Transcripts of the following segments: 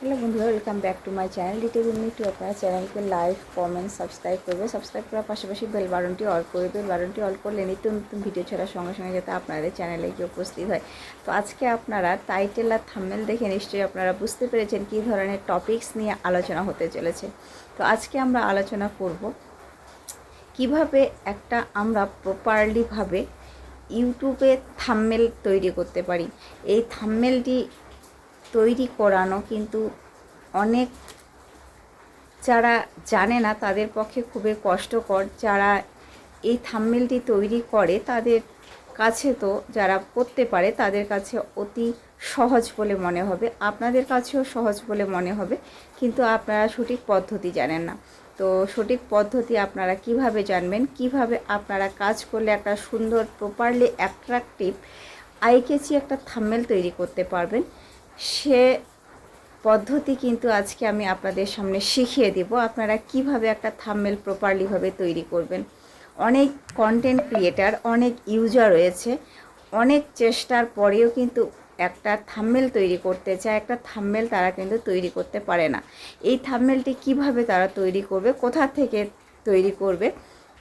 Hello বন্ধুরা, welcome back to my channel detail to. আপনারা চ্যানেলকে লাইক কমেন্ট সাবস্ক্রাইব করবে। সাবস্ক্রাইব করার পাশাপাশি বেল বাটনটি অল করে বেল বাটনটি অল করলে নিত্য নতুন ভিডিও ছাড়ার সঙ্গে সঙ্গে যাতে আপনাদের চ্যানেলে গিয়ে উপস্থিত হয়। তো আজকে আপনারা টাইটেল আর থাম্বনেল দেখে নিশ্চয়ই আপনারা বুঝতে পেরেছেন কী ধরনের টপিকস নিয়ে আলোচনা হতে চলেছে। তো আজকে আমরা আলোচনা করব কিভাবে একটা আমরা প্রপারলিভাবে ইউটিউবে থাম্বনেল তৈরি করতে পারি। এই থাম্বনেলটি তৈরি করানো কিন্তু অনেক যারা জানে না তাদের পক্ষে খুবই কষ্টকর। যারা এই থাম্বনেলটি তৈরি করে তাদের কাছে তো যারা করতে পারে তাদের কাছে অতি সহজ বলে মনে হবে, আপনাদের কাছেও সহজ বলে মনে হবে, কিন্তু আপনারা সঠিক পদ্ধতি জানেন না। তো সঠিক পদ্ধতি আপনারা কিভাবে জানবেন, কিভাবে আপনারা কাজ করলে একটা সুন্দর প্রপারলি অ্যাট্রাকটিভ আই ক্যাচি একটা থাম্বনেল তৈরি করতে পারবেন, সে পদ্ধতি কিন্তু আজকে আমি আপনাদের সামনে শিখিয়ে দেব। আপনারা কিভাবে একটা থাম্বনেল প্রপারলিভাবে তৈরি করবেন। অনেক কন্টেন্ট ক্রিয়েটার, অনেক ইউজার রয়েছে, অনেক চেষ্টার পরেও কিন্তু একটা থাম্বনেল তৈরি করতে চায়, একটা থাম্বনেল তারা কিন্তু তৈরি করতে পারে না। এই থাম্বনেলটি কিভাবে তারা তৈরি করবে, কোথা থেকে তৈরি করবে,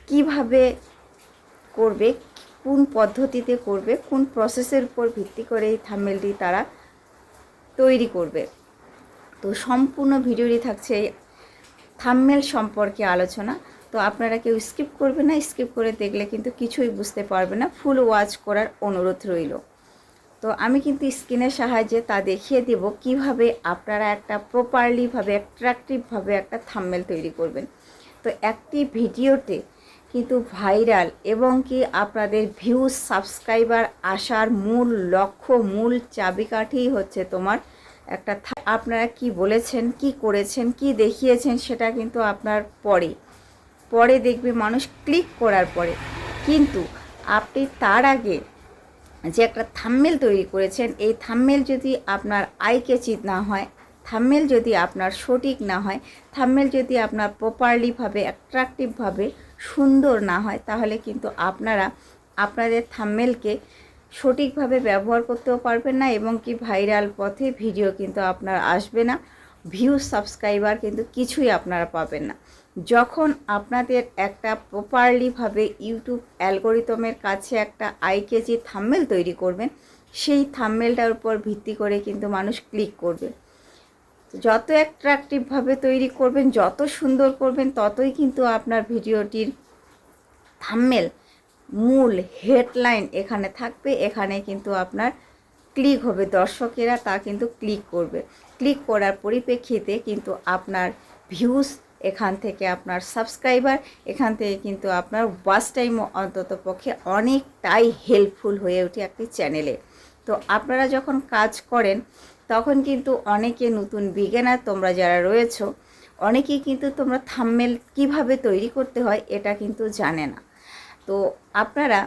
কিভাবে করবে, কোন পদ্ধতিতে করবে, কোন প্রসেসের উপর ভিত্তি করে এই থাম্বনেলটি তারা তৈরি করবে। তো সম্পূর্ণ ভিডিওটি থাকছে এই থাম্বনেল সম্পর্কে আলোচনা। তো আপনারা কেউ স্কিপ করবে না, স্কিপ করে দেখলে কিন্তু কিছুই বুঝতে পারবে না। ফুল ওয়াচ করার অনুরোধ রইল। তো আমি কিন্তু স্ক্রিনের সাহায্যে তা দেখিয়ে দেব কিভাবে আপনারা একটা প্রপারলিভাবে অ্যাট্রাকটিভভাবে একটা থাম্বনেল তৈরি করবেন। তো একটি ভিডিওতে কিন্তু ভাইরাল এবং কি আপনাদের ভিউজ সাবস্ক্রাইবার আসার মূল লক্ষ্য, মূল চাবিকাঠিই হচ্ছে তোমার একটা আপনারা কি বলেছেন, কি করেছেন, কি দেখিয়েছেন সেটা কিন্তু আপনার পরে দেখবে মানুষ ক্লিক করার পরে। কিন্তু আপনি তার আগে যে একটা থাম্বনেল তৈরি করেছেন, এই থাম্বনেল যদি আপনার আই ক্যাচি না হয়, থাম্বনেল যদি আপনার সঠিক না হয়, থাম্বনেল যদি আপনার প্রপারলিভাবে অ্যাট্রাকটিভভাবে সুন্দর না হয়, তাহলে কিন্তু আপনারা আপনাদের থাম্বনেলকে সঠিকভাবে ব্যবহার করতেও পারবেন না এবং কি ভাইরাল পথে ভিডিও কিন্তু আপনার আসবে না, ভিউজ সাবস্ক্রাইবার কিন্তু কিছুই আপনারা পাবেন না। যখন আপনাদের একটা প্রপারলিভাবে ইউটিউব অ্যালগোরিদমের কাছে একটা আই ক্যাচি থাম্বনেল তৈরি করবেন, সেই থাম্বনেলটার উপর ভিত্তি করে কিন্তু মানুষ ক্লিক করবে। যত অ্যাট্রাকটিভভাবে তৈরি করবেন, যত সুন্দর করবেন, ততই কিন্তু আপনার ভিডিওটির থাম্বনেল মূল হেডলাইন এখানে থাকবে, এখানে কিন্তু আপনার ক্লিক হবে, দর্শকেরা তা কিন্তু ক্লিক করবে। ক্লিক করার পরিপ্রেক্ষিতে কিন্তু আপনার ভিউজ, এখান থেকে আপনার সাবস্ক্রাইবার, এখান থেকে কিন্তু আপনার ওয়াচ টাইমও অন্তত পক্ষে অনেকটাই হেল্পফুল হয়ে ওঠে একটি চ্যানেলে। তো আপনারা যখন কাজ করেন তখন কিন্তু অনেকে নতুন বিগিনার তোমরা যারা রয়েছো, অনেকেই কিন্তু তোমরা থাম্বনেল কিভাবে তৈরি করতে হয় এটা কিন্তু জানে না। তো আপনারা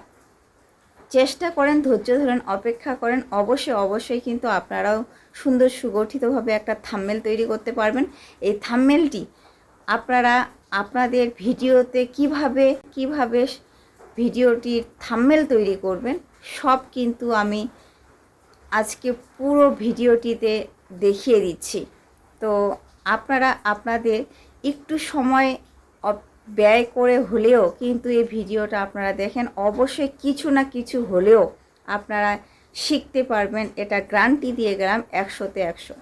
চেষ্টা করেন, ধৈর্য ধরেন, অপেক্ষা করেন, অবশ্যই কিন্তু আপনারাও সুন্দর সুগঠিতভাবে একটা থাম্বনেল তৈরি করতে পারবেন। এই থাম্বনেলটি আপনারা আপনাদের ভিডিওতে কিভাবে ভিডিওটির থাম্বনেল তৈরি করবেন সব কিন্তু আমি আজকে পুরো ভিডিওটিতে দেখিয়ে দিচ্ছি। তো আপনারা আপনাদের একটু সময় ব্যয় করে হলেও কিন্তু এই ভিডিওটা আপনারা দেখেন, অবশ্যই কিছু না কিছু হলেও আপনারা শিখতে পারবেন, এটা গ্যারান্টি দিয়ে গেলাম 100-তে 100।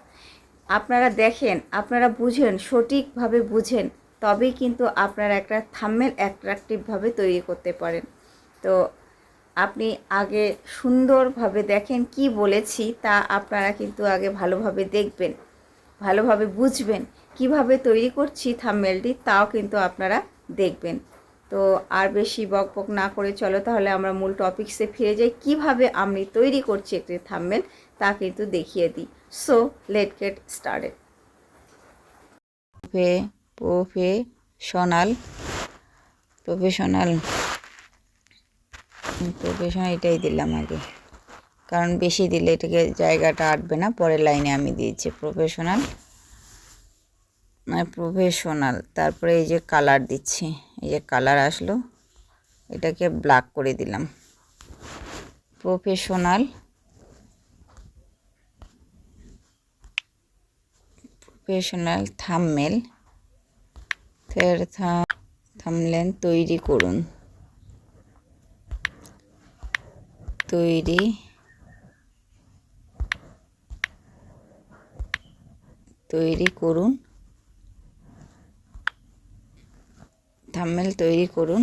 আপনারা দেখেন, আপনারা বুঝেন, সঠিকভাবে বুঝেন, তবেই কিন্তু আপনারা একটা থাম্বনেল অ্যাট্রাকটিভভাবে তৈরি করতে পারেন। তো আপনি আগে সুন্দরভাবে দেখেন, কি বলেছি তা আপনারা কিন্তু আগে ভালোভাবে দেখবেন, ভালোভাবে বুঝবেন, কিভাবে তৈরি করছি থাম্বনেলটি তাও কিন্তু আপনারা দেখবেন। তো আর বেশি বকবক না করে চলো তাহলে আমরা মূল টপিকসে ফিরে যাই। কিভাবে আমি তৈরি করছি একটি থাম্বনেল তা কিন্তু দেখিয়ে দিই। So late get started. Professional এটাই দিলাম আগে, কারণ বেশি দিলে এটাকে জায়গাটা আটবে না। পরের লাইনে আমি দিয়েছি প্রফেশনাল, তারপরে এই যে কালার দিচ্ছি, এই যে কালার আসলো, এটাকে ব্ল্যাক করে দিলাম। প্রফেশনাল প্রফেশনাল থাম্বনেল থাম্বনেল তৈরি করুন। তৈরি করুন, থাম্বনেল তৈরি করুন।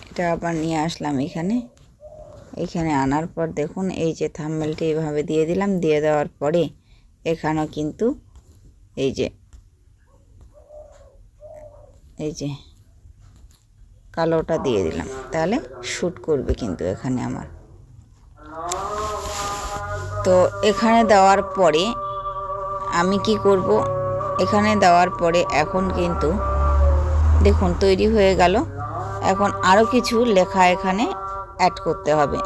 এটা আবার নিয়ে আসলাম এখানে আনার পর দেখুন এই যে থাম্বনেলটি এইভাবে দিয়ে দিলাম। দিয়ে দেওয়ার পরে এখানেও কিন্তু এই যে কালোটা দিয়ে দিলাম, তাহলে শ্যুট করবে কিন্তু এখানে আমার। তো এখানে দেওয়ার পরে আমি কি করব, এখানে দেওয়ার পরে এখন কিন্তু দেখুন তৈরি হয়ে গেল। এখন আরও কিছু লেখা এখানে অ্যাড করতে হবে।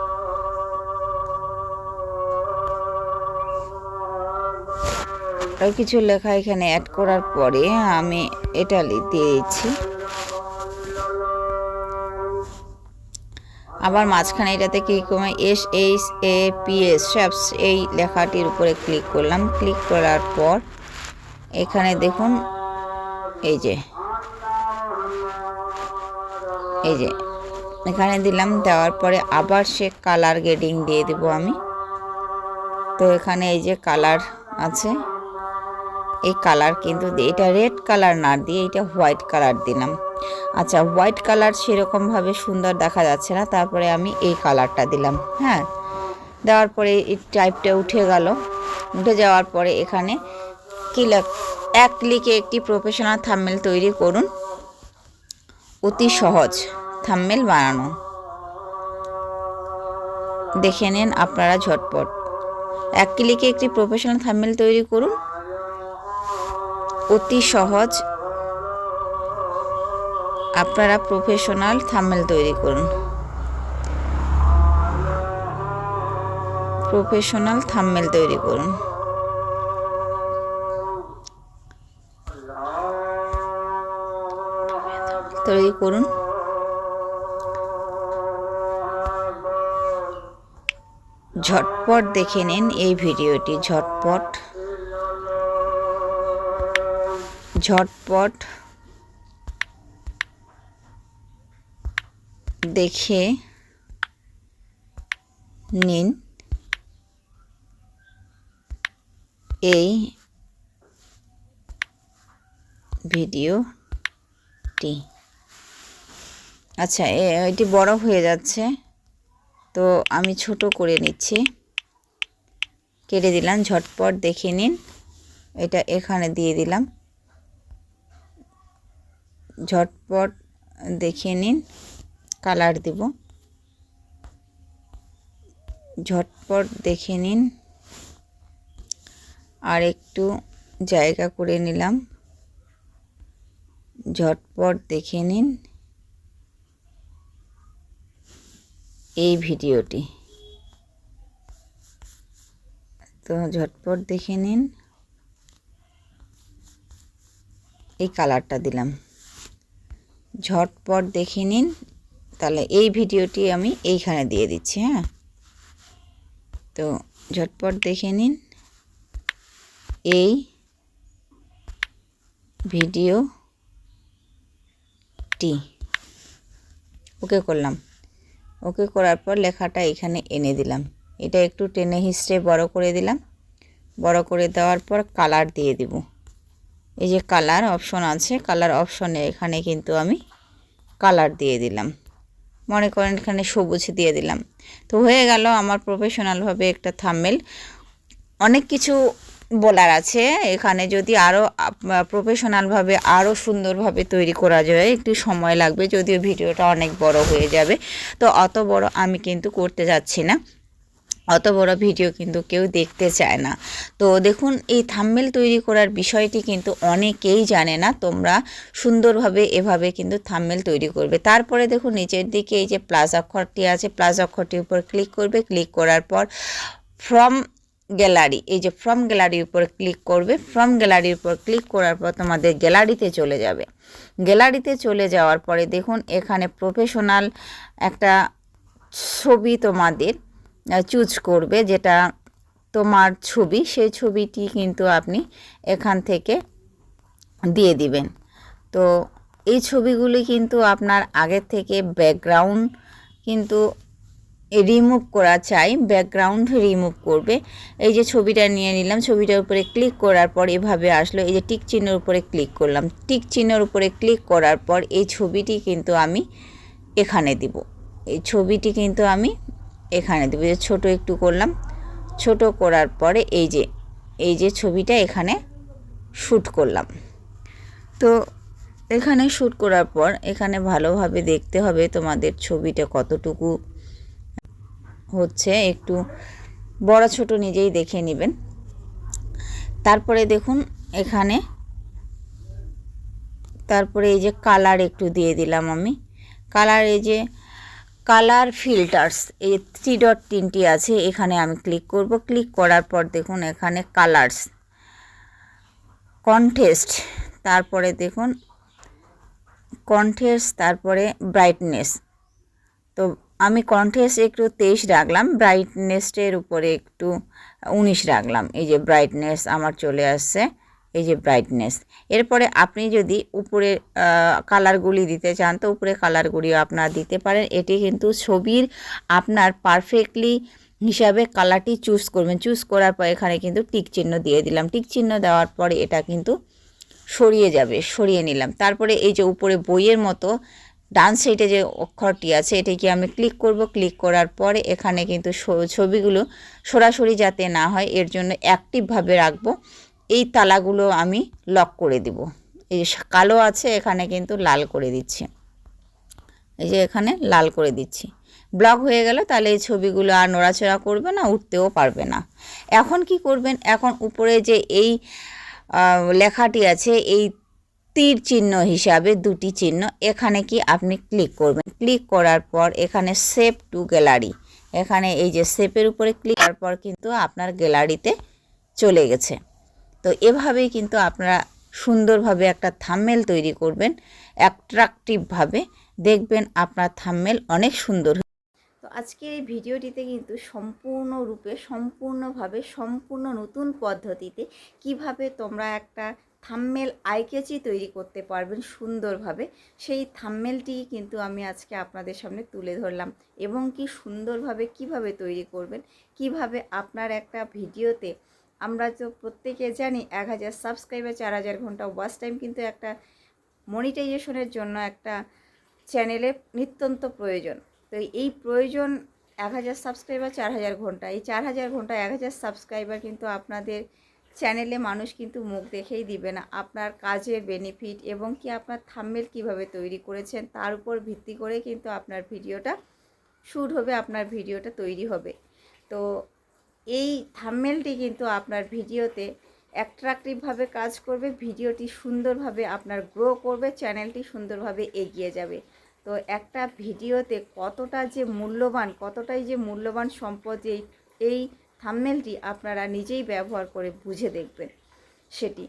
আরও কিছু লেখা এখানে অ্যাড করার পরে আমি এটা দিয়ে দিচ্ছি। আবার মাঝখানে এটাতে ক্লিক করে SHAPS শেপস এই লেখাটির উপরে ক্লিক করলাম। ক্লিক করার পর এখানে দেখুন এই যে এখানে দিলাম। দেওয়ার পরে আবার সে কালার গ্রেডিং দিয়ে দেব আমি। তো এখানে এই যে কালার আছে, এই কালার কিন্তু এটা রেড কালার না দিয়ে এটা হোয়াইট কালার দিলাম। আচ্ছা, হোয়াইট কালার সেরকমভাবে সুন্দর দেখা যাচ্ছে না, তারপরে আমি এই কালারটা দিলাম। হ্যাঁ, দেওয়ার পরে এই টাইপটা উঠে গেল। উঠে যাওয়ার পরে এখানে কি এক ক্লিকে একটি প্রফেশনাল থাম্বনেল তৈরি করুন। অতি সহজ থাম্বনেল বানানো, দেখে নিন আপনারা ঝটপট। এক ক্লিকে একটি প্রফেশনাল থাম্বনেল তৈরি করুন, অতি সহজ। আপনারা প্রফেশনাল থাম্বনেল তৈরি করুন, প্রফেশনাল থাম্বনেল তৈরি করুন। ঝটপট দেখে নিন এই ভিডিওটি, ঝটপট দেখে নিন এই ভিডিওটি। আচ্ছা, এটি বড় হয়ে যাচ্ছে, তো আমি ছোট করে নিচ্ছি, কেটে দিলাম। ঝটপট দেখে নিন, এটা এখানে দিয়ে দিলাম। ঝটপট দেখে নিন, কালার দেব। ঝটপট দেখে নিন, আর একটু জায়গা করে নিলাম। ঝটপট দেখে নিন এই ভিডিওটি। তো ঝটপট দেখে নিন, এই কালারটা দিলাম। ঝটপট দেখে নিন, তাহলে এই ভিডিওটি আমি এইখানে দিয়ে দিচ্ছি। হ্যাঁ, তো ঝটপট দেখে নিন এই ভিডিওটি। ওকে করলাম। ওকে করার পর লেখাটা এখানে এনে দিলাম। এটা একটু টেনে হিস্ট্রে বড় করে দিলাম। বড় করে দেওয়ার পর কালার দিয়ে দিব। এই যে কালার অপশন আছে, কালার অপশনে এখানে কিন্তু আমি কালার দিয়ে দিলাম। মনে করেন এখানে সবুজ দিয়ে দিলাম। তো হয়ে গেল আমার প্রফেশনালভাবে একটা থাম্বনেল। অনেক কিছু বলার আছে এখানে, যদি আরও প্রফেশনালভাবে আরও সুন্দরভাবে তৈরি করা যায় একটু সময় লাগবে, যদিও ভিডিওটা অনেক বড় হয়ে যাবে। তো অত বড় আমি কিন্তু করতে যাচ্ছি না, অত বড় ভিডিও কিন্তু কেউ দেখতে চায় না। তো দেখুন, এই থাম্বনেল তৈরি করার বিষয়টি কিন্তু অনেকেই জানে না। তোমরা সুন্দরভাবে এভাবে কিন্তু থাম্বনেল তৈরি করবে। তারপরে দেখুন নিচের দিকে এই যে প্লাস অক্ষরটি আছে, প্লাস অক্ষরটির উপর ক্লিক করবে। ক্লিক করার পর ফ্রম গ্যালারি, এই যে ফ্রম গ্যালারির উপর ক্লিক করবে। ফ্রম গ্যালারির উপর ক্লিক করার পর তোমাদের গ্যালারিতে চলে যাবে। গ্যালারিতে চলে যাওয়ার পরে দেখুন এখানে প্রফেশনাল একটা ছবি তোমাদের চুজ করবে, যেটা তোমার ছবি, সেই ছবিটি কিন্তু আপনি এখান থেকে দিয়ে দিবেন। তো এই ছবিগুলি কিন্তু আপনার আগের থেকে ব্যাকগ্রাউন্ড কিন্তু রিমুভ করা চাই, ব্যাকগ্রাউন্ড রিমুভ করবে। এই যে ছবিটা নিয়ে নিলাম, ছবিটার উপরে ক্লিক করার পর এভাবে আসলো, এই যে টিক চিহ্নের উপরে ক্লিক করলাম, টিক চিহ্নের উপরে ক্লিক করার পর এই ছবিটি কিন্তু আমি এখানে দিব, এই ছবিটি কিন্তু আমি এখানে দেবো। যে ছোট একটু করলাম, ছোট করার পরে এই যে ছবিটা এখানে শ্যুট করলাম। তো এখানে শ্যুট করার পর এখানে ভালোভাবে দেখতে হবে তোমাদের ছবিটা কতটুকু হচ্ছে, একটু বড় ছোট নিজেই দেখে নেবেন। তারপরে দেখুন এখানে, তারপরে এই যে কালার একটু দিয়ে দিলাম আমি, কালার, এই যে কালার ফিল্টার্স, এই 3 ডট 3টি আছে, এখানে আমি ক্লিক করব। ক্লিক করার পর দেখুন এখানে কালার্স, কন্ট্রাস্ট, তারপরে দেখুন কন্ট্রাস্ট, তারপরে ব্রাইটনেস। তো আমি কন্ট্রাস্ট একটু 23 রাখলাম, ব্রাইটনেসের উপরে একটু 19 রাখলাম। এই যে ব্রাইটনেস আমার চলে আসছে, এই যে ব্রাইটনেস। এরপরে আপনি যদি উপরে কালারগুলি দিতে চান তো উপরে কালারগুলিও আপনারা দিতে পারেন। এটি কিন্তু ছবির আপনার পারফেক্টলি হিসাবে কালারটি চুজ করবেন। চুজ করার পর এখানে কিন্তু টিক চিহ্ন দিয়ে দিলাম। টিক চিহ্ন দেওয়ার পরে এটা কিন্তু সরিয়ে যাবে, সরিয়ে নিলাম। তারপরে এই যে উপরে বইয়ের মতো ডান সাইডে যে অক্ষরটি আছে এটিকে আমি ক্লিক করব। ক্লিক করার পরে এখানে কিন্তু ছবিগুলো সরাসরি যাতে না হয় এর জন্য অ্যাক্টিভভাবে রাখবো। এই তালাগুলো আমি লক করে দিব। এই যে কালো আছে এখানে কিন্তু লাল করে দিচ্ছি, এই যে এখানে লাল করে দিচ্ছি। ব্লক হয়ে গেল, তাহলে এই ছবিগুলো আর নড়াচড়া করবে না, উঠতেও পারবে না। এখন কি করবেন, এখন উপরে যে এই লেখাটি আছে, এই তীর চিহ্ন হিসাবে 2টি চিহ্ন, এখানে কি আপনি ক্লিক করবেন। ক্লিক করার পর এখানে সেভ টু গ্যালারি, এখানে এই যে সেভের উপরে ক্লিক করার পর কিন্তু আপনার গ্যালারিতে চলে গেছে। তো এভাবেই কিন্তু আপনারা সুন্দরভাবে একটা থাম্বনেল তৈরি করবেন, অ্যাট্রাকটিভভাবে দেখবেন আপনার থাম্বনেল অনেক সুন্দর। তো আজকের এই ভিডিওটিতে কিন্তু সম্পূর্ণভাবে সম্পূর্ণ নতুন পদ্ধতিতে কিভাবে তোমরা একটা থাম্বনেল আইকেচি তৈরি করতে পারবেন সুন্দরভাবে, সেই থাম্বনেলটি কিন্তু আমি আজকে আপনাদের সামনে তুলে ধরলাম। এবং কি সুন্দরভাবে কিভাবে তৈরি করবেন, কিভাবে আপনার একটা ভিডিওতে, আমরা তো প্রত্যেকে জানি 1000 সাবস্ক্রাইবার 4000 ঘন্টা ওয়াচ টাইম কিন্তু একটা মনিটাইজেশনের জন্য একটা চ্যানেলে নিত্যন্ত প্রয়োজন। তো এই প্রয়োজন 1000 সাবস্ক্রাইবার 4000 ঘন্টা, এই 4000 ঘন্টা 1000 সাবস্ক্রাইবার কিন্তু আপনাদের চ্যানেলে মানুষ কিন্তু মুখ দেখেই দিবে না। আপনার কাজের বেনিফিট এবং কি আপনার থাম্বনেল কিভাবে তৈরি করেছেন তার উপর ভিত্তি করে কিন্তু আপনার ভিডিওটা শ্যুট হবে, আপনার ভিডিওটা তৈরি হবে। তো এই থাম্বনেলটি কিন্তু আপনার ভিডিওতে অ্যাট্রাকটিভভাবে কাজ করবে, ভিডিওটি সুন্দরভাবে আপনার গ্রো করবে, চ্যানেলটি সুন্দরভাবে এগিয়ে যাবে। তো একটা ভিডিওতে কতটাই যে মূল্যবান সম্পদ এই থাম্বনেলটি আপনারা নিজেই ব্যবহার করে বুঝে দেখবেন সেটি।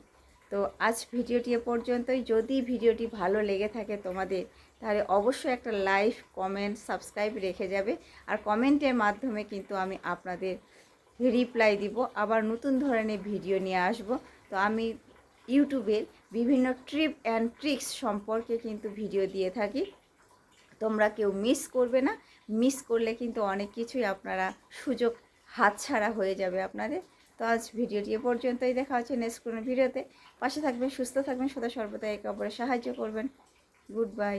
তো আজ ভিডিওটি এ পর্যন্তই। যদি ভিডিওটি ভালো লেগে থাকে তোমাদের, তাহলে অবশ্যই একটা লাইক, কমেন্ট, সাবস্ক্রাইব রেখে যাবে। আর কমেন্টের মাধ্যমে কিন্তু আমি আপনাদের রিপ্লাই দিব, আবার নতুন ধরনের ভিডিও নিয়ে আসব। তো আমি ইউটিউবের বিভিন্ন টিপ অ্যান্ড ট্রিক্স সম্পর্কে কিন্তু ভিডিও দিয়ে থাকি, তোমরা কেউ মিস করবে না। মিস করলে কিন্তু অনেক কিছুই আপনারা সুযোগ হাতছাড়া হয়ে যাবে আপনাদের। তো আজ ভিডিওটি এ পর্যন্তই, দেখা হচ্ছে নেক্সট কোনো ভিডিওতে। পাশে থাকবেন, সুস্থ থাকবেন, সদা সর্বদা একে অপরের সাহায্য করবেন। Good bye.